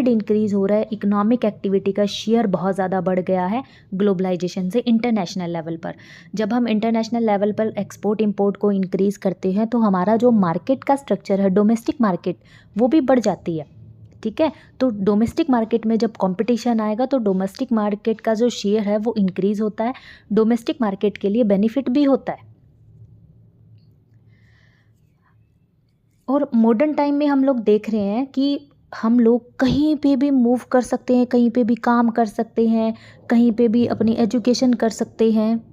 Rapid increase हो रहा है, इकोनॉमिक एक्टिविटी का शेयर बहुत ज़्यादा बढ़ गया है ग्लोबलाइजेशन से इंटरनेशनल लेवल पर। जब हम इंटरनेशनल लेवल पर एक्सपोर्ट इंपोर्ट को इंक्रीज़ करते हैं तो हमारा जो मार्केट का स्ट्रक्चर है, डोमेस्टिक मार्केट, वो भी बढ़ जाती है। ठीक है, तो डोमेस्टिक मार्केट में जब कंपटीशन आएगा तो डोमेस्टिक मार्केट का जो शेयर है वो इंक्रीज़ होता है, डोमेस्टिक मार्केट के लिए बेनिफिट भी होता है। और मॉडर्न टाइम में हम लोग देख रहे हैं कि हम लोग कहीं पे भी मूव कर सकते हैं, कहीं पे भी काम कर सकते हैं, कहीं पे भी अपनी एजुकेशन कर सकते हैं।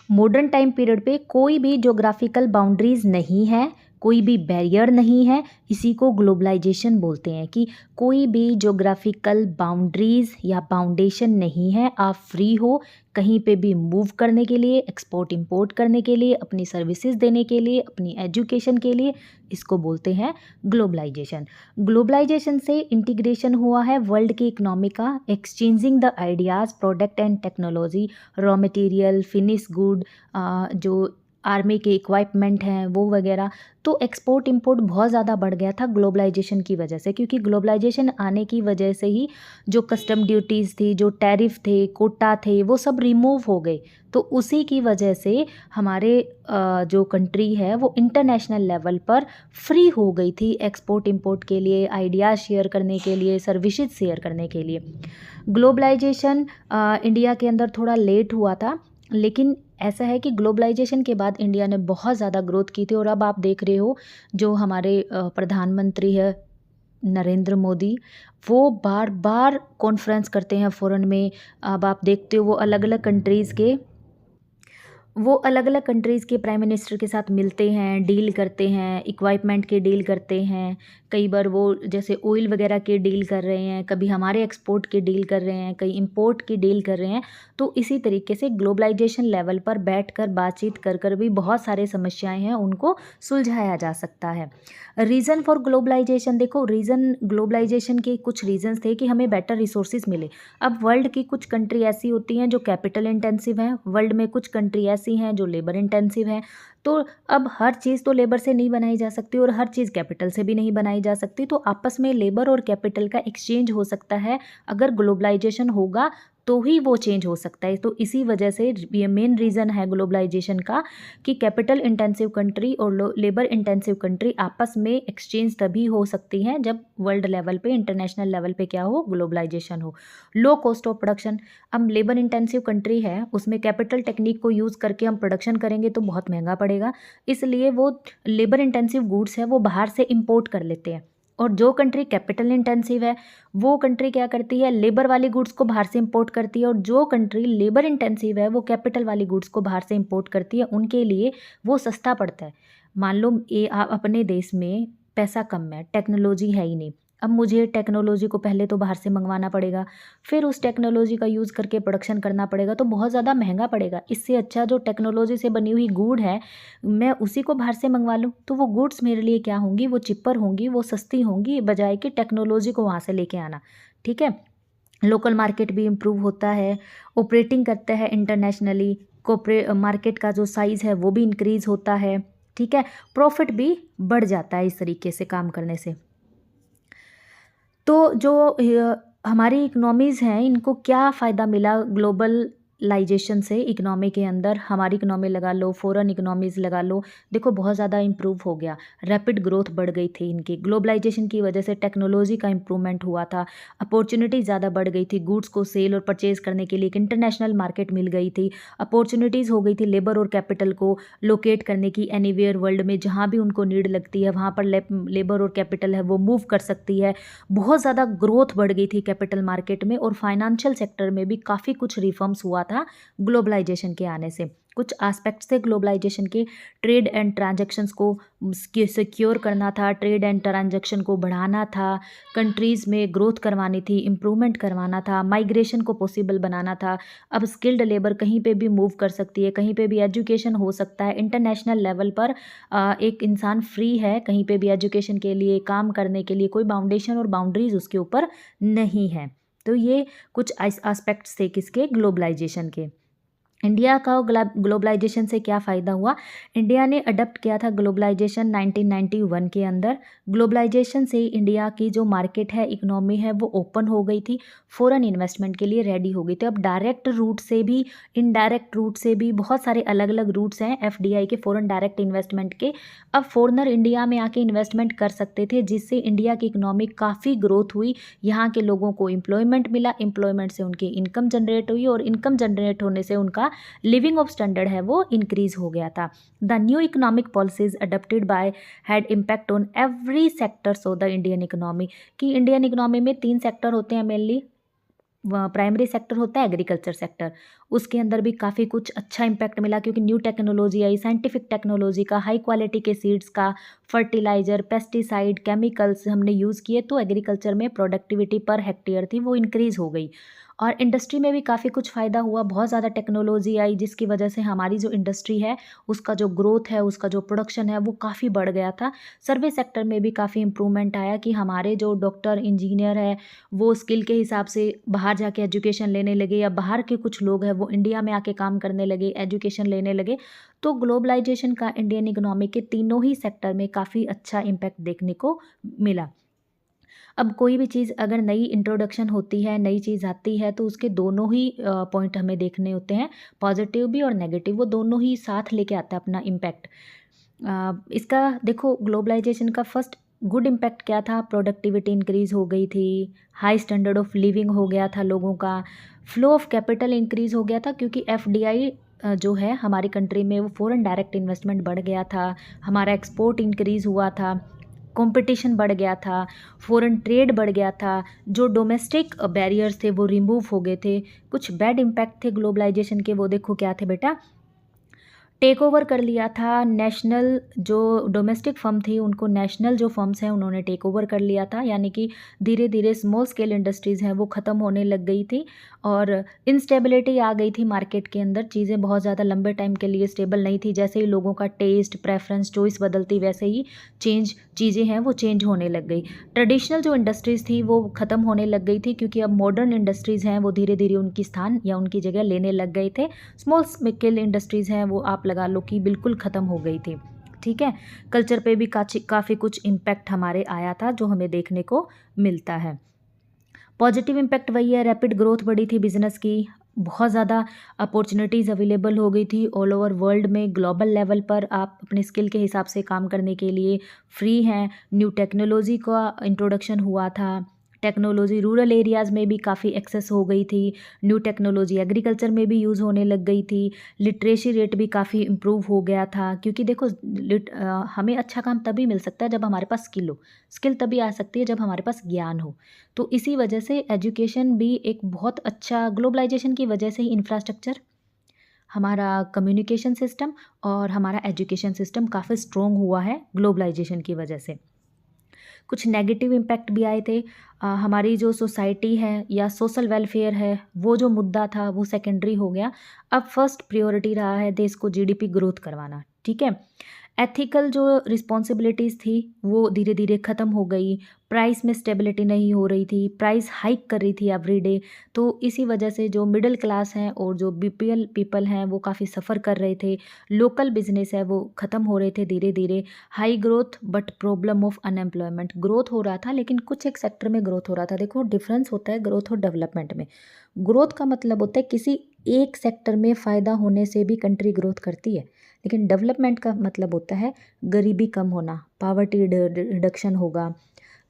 मॉडर्न टाइम पीरियड पे कोई भी ज्योग्राफिकल बाउंड्रीज नहीं है, कोई भी बैरियर नहीं है। इसी को ग्लोबलाइजेशन बोलते हैं कि कोई भी ज्योग्राफिकल बाउंड्रीज या बाउंडेशन नहीं है। आप फ्री हो कहीं पे भी मूव करने के लिए, एक्सपोर्ट इंपोर्ट करने के लिए, अपनी सर्विसेज देने के लिए, अपनी एजुकेशन के लिए। इसको बोलते हैं ग्लोबलाइजेशन। ग्लोबलाइजेशन से इंटीग्रेशन हुआ है वर्ल्ड की इकोनॉमी का, exchanging the ideas, product and technology, raw material, finish good, जो आर्मी के इक्विपमेंट हैं वो वगैरह। तो एक्सपोर्ट इंपोर्ट बहुत ज़्यादा बढ़ गया था ग्लोबलाइजेशन की वजह से, क्योंकि ग्लोबलाइजेशन आने की वजह से ही जो कस्टम ड्यूटीज़ थी, जो टैरिफ थे, कोटा थे, वो सब रिमूव हो गए। तो उसी की वजह से हमारे जो कंट्री है वो इंटरनेशनल लेवल पर फ्री हो गई थी एक्सपोर्ट इंपोर्ट के लिए, आइडियाज़ शेयर करने के लिए, सर्विसेज शेयर करने के लिए। ग्लोबलाइजेशन इंडिया के अंदर थोड़ा लेट हुआ था, लेकिन ऐसा है कि ग्लोबलाइजेशन के बाद इंडिया ने बहुत ज़्यादा ग्रोथ की थी। और अब आप देख रहे हो जो हमारे प्रधानमंत्री है नरेंद्र मोदी, वो बार बार कॉन्फ्रेंस करते हैं फ़ॉरेन में। अब आप देखते हो वो अलग अलग कंट्रीज़ के प्राइम मिनिस्टर के साथ मिलते हैं, डील करते हैं, इक्वाइपमेंट के डील करते हैं। कई बार वो जैसे ऑयल वगैरह के डील कर रहे हैं, कभी हमारे एक्सपोर्ट के डील कर रहे हैं, कहीं इंपोर्ट की डील कर रहे हैं। तो इसी तरीके से ग्लोबलाइजेशन लेवल पर बैठकर बातचीत कर कर भी बहुत सारे समस्याएं हैं उनको सुलझाया जा सकता है। रीज़न फॉर ग्लोबलाइजेशन, देखो रीज़न ग्लोबलाइजेशन के कुछ रीजंस थे कि हमें बेटर रिसोर्सेज मिले। अब वर्ल्ड की कुछ कंट्री ऐसी होती हैं जो कैपिटल इंटेंसिव हैं, वर्ल्ड में कुछ कंट्री ऐसी हैं जो लेबर इंटेंसिव हैं। तो अब हर चीज़ तो लेबर से नहीं बनाई जा सकती और हर चीज़ कैपिटल से भी नहीं बनाई जा सकती। तो आपस में लेबर और कैपिटल का एक्सचेंज हो सकता है। अगर ग्लोबलाइजेशन होगा तो ही वो चेंज हो सकता है। तो इसी वजह से ये मेन रीज़न है ग्लोबलाइजेशन का कि कैपिटल इंटेंसिव कंट्री और लेबर इंटेंसिव कंट्री आपस में एक्सचेंज तभी हो सकती हैं जब वर्ल्ड लेवल पे, इंटरनेशनल लेवल पे क्या हो, ग्लोबलाइजेशन हो। लो कॉस्ट ऑफ प्रोडक्शन, अब लेबर इंटेंसिव कंट्री है, उसमें कैपिटल टेक्निक को यूज़ करके हम प्रोडक्शन करेंगे तो बहुत महंगा पड़ेगा। इसलिए वो लेबर इंटेंसिव गुड्स है वो बाहर से इम्पोर्ट कर लेते हैं। और जो कंट्री कैपिटल इंटेंसिव है वो कंट्री क्या करती है, लेबर वाली गुड्स को बाहर से इंपोर्ट करती है। और जो कंट्री लेबर इंटेंसिव है वो कैपिटल वाली गुड्स को बाहर से इंपोर्ट करती है, उनके लिए वो सस्ता पड़ता है। मान लो अपने देश में पैसा कम है, टेक्नोलॉजी है ही नहीं। अब मुझे टेक्नोलॉजी को पहले तो बाहर से मंगवाना पड़ेगा, फिर उस टेक्नोलॉजी का यूज़ करके प्रोडक्शन करना पड़ेगा, तो बहुत ज़्यादा महंगा पड़ेगा। इससे अच्छा जो टेक्नोलॉजी से बनी हुई गुड है मैं उसी को बाहर से मंगवा लूँ, तो वो गुड्स मेरे लिए क्या होंगी, वो चिपर होंगी, वो सस्ती होंगी, बजाय कि टेक्नोलॉजी को वहाँ से लेके आना। ठीक है, लोकल मार्केट भी इम्प्रूव होता है, ऑपरेटिंग करता है इंटरनेशनली, मार्केट का जो साइज़ है वो भी इंक्रीज़ होता है। ठीक है, प्रॉफिट भी बढ़ जाता है इस तरीके से काम करने से। तो जो हमारी इकोनॉमीज़ हैं इनको क्या फ़ायदा मिला ग्लोबलाइजेशन से, इकोनॉमी के अंदर हमारी इकोनॉमी लगा लो, फॉरेन इकोनॉमीज़ लगा लो, देखो बहुत ज़्यादा इम्प्रूव हो गया, रैपिड ग्रोथ बढ़ गई थी इनकी। ग्लोबलाइजेशन की वजह से टेक्नोलॉजी का इम्प्रूवमेंट हुआ था, अपॉर्चुनिटी ज़्यादा बढ़ गई थी, गुड्स को सेल और परचेज़ करने के लिए एक इंटरनेशनल मार्केट मिल गई थी, अपॉर्चुनिटीज़ हो गई थी लेबर और कैपिटल को लोकेट करने की, एनीवेयर वर्ल्ड में जहाँ भी उनको नीड लगती है वहाँ पर लेबर और कैपिटल है वो मूव कर सकती है। बहुत ज़्यादा ग्रोथ बढ़ गई थी कैपिटल मार्केट में, और फाइनेंशियल सेक्टर में भी काफ़ी कुछ रिफॉर्म्स हुआ था ग्लोबलाइजेशन के आने से। कुछ एस्पेक्ट्स थे ग्लोबलाइजेशन के, ट्रेड एंड ट्रांजैक्शंस को सिक्योर करना था, ट्रेड एंड ट्रांजैक्शन को बढ़ाना था, कंट्रीज़ में ग्रोथ करवानी थी, इम्प्रूवमेंट करवाना था, माइग्रेशन को पॉसिबल बनाना था। अब स्किल्ड लेबर कहीं पे भी मूव कर सकती है, कहीं पे भी एजुकेशन हो सकता है, इंटरनेशनल लेवल पर एक इंसान फ्री है कहीं पे भी एजुकेशन के लिए, काम करने के लिए, कोई बाउंडेशन और बाउंड्रीज उसके ऊपर नहीं है। तो ये कुछ एस्पेक्ट्स थे किसके, ग्लोबलाइजेशन के। इंडिया का ग्लोबलाइजेशन से क्या फ़ायदा हुआ? इंडिया ने अडॉप्ट किया था ग्लोबलाइजेशन 1991 के अंदर। ग्लोबलाइजेशन से इंडिया की जो मार्केट है, इकोनॉमी है, वो ओपन हो गई थी, फ़ॉरेन इन्वेस्टमेंट के लिए रेडी हो गई थी। अब डायरेक्ट रूट से भी, इनडायरेक्ट रूट से भी बहुत सारे अलग-अलग रूट्स हैं एफडीआई के, फ़ॉरेन डायरेक्ट इन्वेस्टमेंट के। अब फ़ॉरेनर इंडिया में आके इन्वेस्टमेंट कर सकते थे, जिससे इंडिया की इकोनॉमी काफ़ी ग्रोथ हुई। यहाँ के लोगों को एम्प्लॉयमेंट मिला, एम्प्लॉयमेंट से उनकी इनकम जनरेट हुई और इनकम जनरेट होने से उनका लिविंग ऑफ स्टैंडर्ड है वो इंक्रीज हो गया था। The new economic policies adopted by had impact on every sectors of the Indian economy. कि इंडियन इकोनॉमी में 3 सेक्टर होते हैं मेनली। प्राइमरी सेक्टर होता है एग्रीकल्चर सेक्टर, उसके अंदर भी काफ़ी कुछ अच्छा इम्पैक्ट मिला क्योंकि न्यू टेक्नोलॉजी आई, साइंटिफिक टेक्नोलॉजी का, हाई क्वालिटी के सीड्स का, फर्टिलाइजर, पेस्टिसाइड, केमिकल्स हमने यूज़ किए, तो एग्रीकल्चर में प्रोडक्टिविटी पर हेक्टेयर थी वो इंक्रीज़ हो गई। और इंडस्ट्री में भी काफ़ी कुछ फ़ायदा हुआ, बहुत ज़्यादा टेक्नोलॉजी आई जिसकी वजह से हमारी जो इंडस्ट्री है उसका जो ग्रोथ है, उसका जो प्रोडक्शन है वो काफ़ी बढ़ गया था। सर्विस सेक्टर में भी काफ़ी इम्प्रूवमेंट आया कि हमारे जो डॉक्टर, इंजीनियर है वो स्किल के हिसाब से बाहर जाके एजुकेशन लेने लगे, या बाहर के कुछ लोग हैं वो इंडिया में आके काम करने लगे, एजुकेशन लेने लगे। तो ग्लोबलाइजेशन का इंडियन इकोनॉमी के तीनों ही सेक्टर में काफ़ी अच्छा इम्पैक्ट देखने को मिला। अब कोई भी चीज़ अगर नई इंट्रोडक्शन होती है, नई चीज़ आती है, तो उसके दोनों ही पॉइंट हमें देखने होते हैं, पॉजिटिव भी और नेगेटिव, वो दोनों ही साथ लेके आता है अपना इम्पैक्ट। इसका देखो, ग्लोबलाइजेशन का फर्स्ट गुड इम्पैक्ट क्या था? प्रोडक्टिविटी इंक्रीज़ हो गई थी, हाई स्टैंडर्ड ऑफ लिविंग हो गया था लोगों का, फ्लो ऑफ कैपिटल इंक्रीज़ हो गया था क्योंकि एफडीआई जो है हमारी कंट्री में वो फ़ॉरेन डायरेक्ट इन्वेस्टमेंट बढ़ गया था, हमारा एक्सपोर्ट इंक्रीज़ हुआ था, कंपटीशन बढ़ गया था, फ़ॉरेन ट्रेड बढ़ गया था, जो डोमेस्टिक बैरियर्स थे वो रिमूव हो गए थे। कुछ बैड इम्पैक्ट थे ग्लोबलाइजेशन के, वो देखो क्या थे बेटा? टेक ओवर कर लिया था नेशनल, जो डोमेस्टिक फर्म थी उनको नेशनल जो फर्म्स हैं उन्होंने टेक ओवर कर लिया था, यानी कि धीरे धीरे स्मॉल स्केल इंडस्ट्रीज़ हैं वो ख़त्म होने लग गई थी और इंस्टेबिलिटी आ गई थी मार्केट के अंदर। चीज़ें बहुत ज़्यादा लंबे टाइम के लिए स्टेबल नहीं थी, जैसे ही लोगों का टेस्ट, प्रेफरेंस, चॉइस बदलती वैसे ही चीज़ें हैं वो चेंज होने लग गई। ट्रेडिशनल जो इंडस्ट्रीज़ थी वो ख़त्म होने लग गई थी क्योंकि अब मॉडर्न इंडस्ट्रीज़ हैं वो धीरे धीरे उनकी स्थान या उनकी जगह लेने लग गए थे। स्मॉल स्केल इंडस्ट्रीज़ हैं वो आप लगा लो कि बिल्कुल ख़त्म हो गई थी। ठीक है? कल्चर पे भी काफ़ी कुछ इम्पैक्ट हमारे आया था जो हमें देखने को मिलता है। पॉजिटिव इम्पैक्ट वही है, रैपिड ग्रोथ बढ़ी थी बिज़नेस की, बहुत ज़्यादा अपॉर्चुनिटीज़ अवेलेबल हो गई थी ऑल ओवर वर्ल्ड में, ग्लोबल लेवल पर आप अपने स्किल के हिसाब से काम करने के लिए फ्री हैं। न्यू टेक्नोलॉजी का इंट्रोडक्शन हुआ था, टेक्नोलॉजी रूरल एरियाज़ में भी काफ़ी एक्सेस हो गई थी, न्यू टेक्नोलॉजी एग्रीकल्चर में भी यूज़ होने लग गई थी, लिटरेसी रेट भी काफ़ी इम्प्रूव हो गया था क्योंकि देखो हमें अच्छा काम तभी मिल सकता है जब हमारे पास स्किल हो, स्किल तभी आ सकती है जब हमारे पास ज्ञान हो। तो इसी वजह से एजुकेशन भी एक बहुत अच्छा, ग्लोबलाइजेशन की वजह से ही इंफ्रास्ट्रक्चर, हमारा कम्युनिकेशन सिस्टम और हमारा एजुकेशन सिस्टम काफ़ी स्ट्रॉन्ग हुआ है ग्लोबलाइजेशन की वजह से। कुछ नेगेटिव इम्पैक्ट भी आए थे। हमारी जो सोसाइटी है या सोशल वेलफेयर है वो जो मुद्दा था वो सेकेंडरी हो गया। अब फर्स्ट प्रायोरिटी रहा है देश को जीडीपी ग्रोथ करवाना। ठीक है? एथिकल जो रिस्पॉन्सिबिलिटीज़ थी वो धीरे धीरे ख़त्म हो गई, प्राइस में स्टेबिलिटी नहीं हो रही थी, प्राइस हाइक कर रही थी एवरी डे। तो इसी वजह से जो मिडिल क्लास हैं और जो बीपीएल पीपल हैं वो काफ़ी सफ़र कर रहे थे, लोकल बिजनेस है वो ख़त्म हो रहे थे धीरे धीरे। High growth but problem of unemployment, growth हो रहा था लेकिन कुछ एक सेक्टर में ग्रोथ हो रहा था। देखो डिफरेंस होता है ग्रोथ और डेवलपमेंट में। ग्रोथ का मतलब होता है किसी एक सेक्टर में फ़ायदा होने से भी कंट्री ग्रोथ करती है, लेकिन डेवलपमेंट का मतलब होता है गरीबी कम होना, पावर्टी रिडक्शन होगा,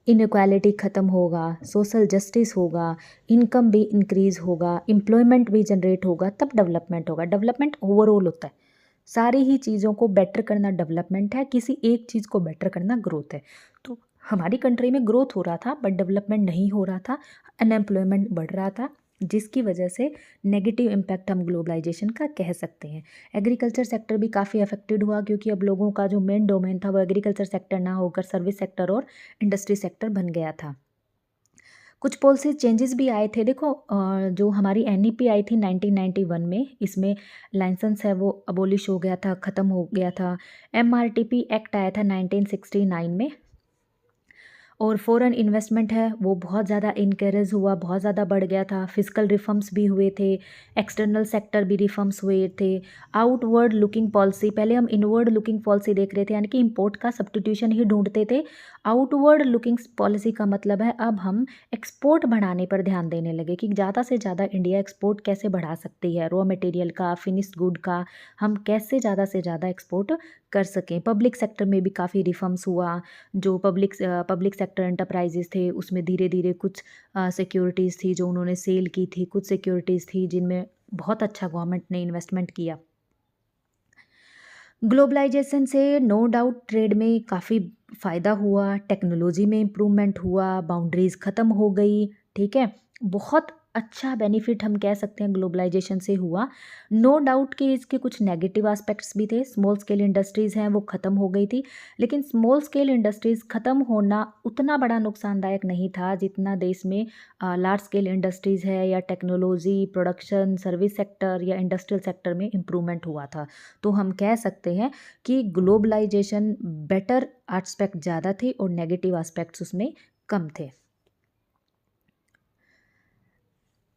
इनइक्वालिटी ख़त्म होगा, सोशल जस्टिस होगा, इनकम भी इंक्रीज़ होगा, एम्प्लॉयमेंट भी जनरेट होगा, तब डेवलपमेंट होगा। डेवलपमेंट ओवरऑल होता है, सारी ही चीज़ों को बेटर करना डेवलपमेंट है, किसी एक चीज़ को बेटर करना ग्रोथ है। तो हमारी कंट्री में ग्रोथ हो रहा था बट डेवलपमेंट नहीं हो रहा था, अनएम्प्लॉयमेंट बढ़ रहा था, जिसकी वजह से नेगेटिव इम्पैक्ट हम ग्लोबलाइजेशन का कह सकते हैं। एग्रीकल्चर सेक्टर भी काफ़ी अफेक्टेड हुआ क्योंकि अब लोगों का जो मेन डोमेन था वो एग्रीकल्चर सेक्टर ना होकर सर्विस सेक्टर और इंडस्ट्री सेक्टर बन गया था। कुछ पॉलिसी चेंजेस भी आए थे। देखो जो हमारी एनईपी आई थी 1991 में, इसमें लाइसेंस है वो अबोलिश हो गया था, ख़त्म हो गया था। एमआरटीपी एक्ट आया था 1969 में और फॉरेन इन्वेस्टमेंट है वो बहुत ज़्यादा इनकरेज हुआ, बहुत ज़्यादा बढ़ गया था। फिस्कल रिफॉर्म्स भी हुए थे, एक्सटर्नल सेक्टर भी रिफॉर्म्स हुए थे। आउटवर्ड लुकिंग पॉलिसी, पहले हम इनवर्ड लुकिंग पॉलिसी देख रहे थे, यानी कि इम्पोर्ट का सब्स्टिट्यूशन ही ढूंढते थे। आउटवर्ड लुकिंग पॉलिसी का मतलब है अब हम एक्सपोर्ट बढ़ाने पर ध्यान देने लगे कि ज़्यादा से ज़्यादा इंडिया एक्सपोर्ट कैसे बढ़ा सकती है, रॉ मटेरियल का, फिनिश्ड गुड का हम कैसे ज़्यादा से ज़्यादा एक्सपोर्ट कर सकें। पब्लिक सेक्टर में भी काफ़ी रिफॉर्म्स हुआ। जो पब्लिक सेक्टर एंटरप्राइजेज़ थे उसमें धीरे धीरे कुछ सिक्योरिटीज़ थी जो उन्होंने सेल की थी, कुछ सिक्योरिटीज़ थी जिनमें बहुत अच्छा गवर्नमेंट ने इन्वेस्टमेंट किया। ग्लोबलाइजेशन से नो डाउट ट्रेड में काफ़ी फ़ायदा हुआ, टेक्नोलॉजी में इम्प्रूवमेंट हुआ, बाउंड्रीज़ ख़त्म हो गई, ठीक है? बहुत अच्छा बेनिफिट हम कह सकते हैं ग्लोबलाइजेशन से हुआ। नो डाउट कि इसके कुछ नेगेटिव एस्पेक्ट्स भी थे, स्मॉल स्केल इंडस्ट्रीज़ हैं वो ख़त्म हो गई थी, लेकिन स्मॉल स्केल इंडस्ट्रीज़ ख़त्म होना उतना बड़ा नुकसानदायक नहीं था जितना देश में लार्ज स्केल इंडस्ट्रीज़ है या टेक्नोलॉजी, प्रोडक्शन, सर्विस सेक्टर या इंडस्ट्रियल सेक्टर में इम्प्रूवमेंट हुआ था। तो हम कह सकते हैं कि ग्लोबलाइजेशन बेटर एस्पेक्ट ज़्यादा थे और नेगेटिव एस्पेक्ट्स उसमें कम थे।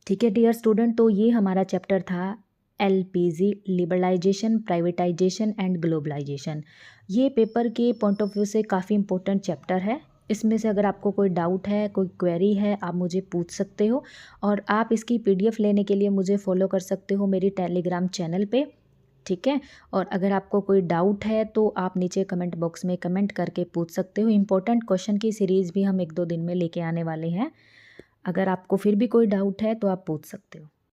ठीक है डियर स्टूडेंट, तो ये हमारा चैप्टर था LPG, liberalisation, privatisation and globalisation. ये पेपर के पॉइंट ऑफ व्यू से काफ़ी इंपॉर्टेंट चैप्टर है। इसमें से अगर आपको कोई डाउट है, कोई क्वेरी है, आप मुझे पूछ सकते हो और आप इसकी पीडीएफ लेने के लिए मुझे फॉलो कर सकते हो मेरी टेलीग्राम चैनल पे, ठीक है? और अगर आपको कोई डाउट है तो आप नीचे कमेंट बॉक्स में कमेंट करके पूछ सकते हो। इंपॉर्टेंट क्वेश्चन की सीरीज़ भी हम 1-2 दिन में लेके आने वाले हैं। अगर आपको फिर भी कोई डाउट है तो आप पूछ सकते हो।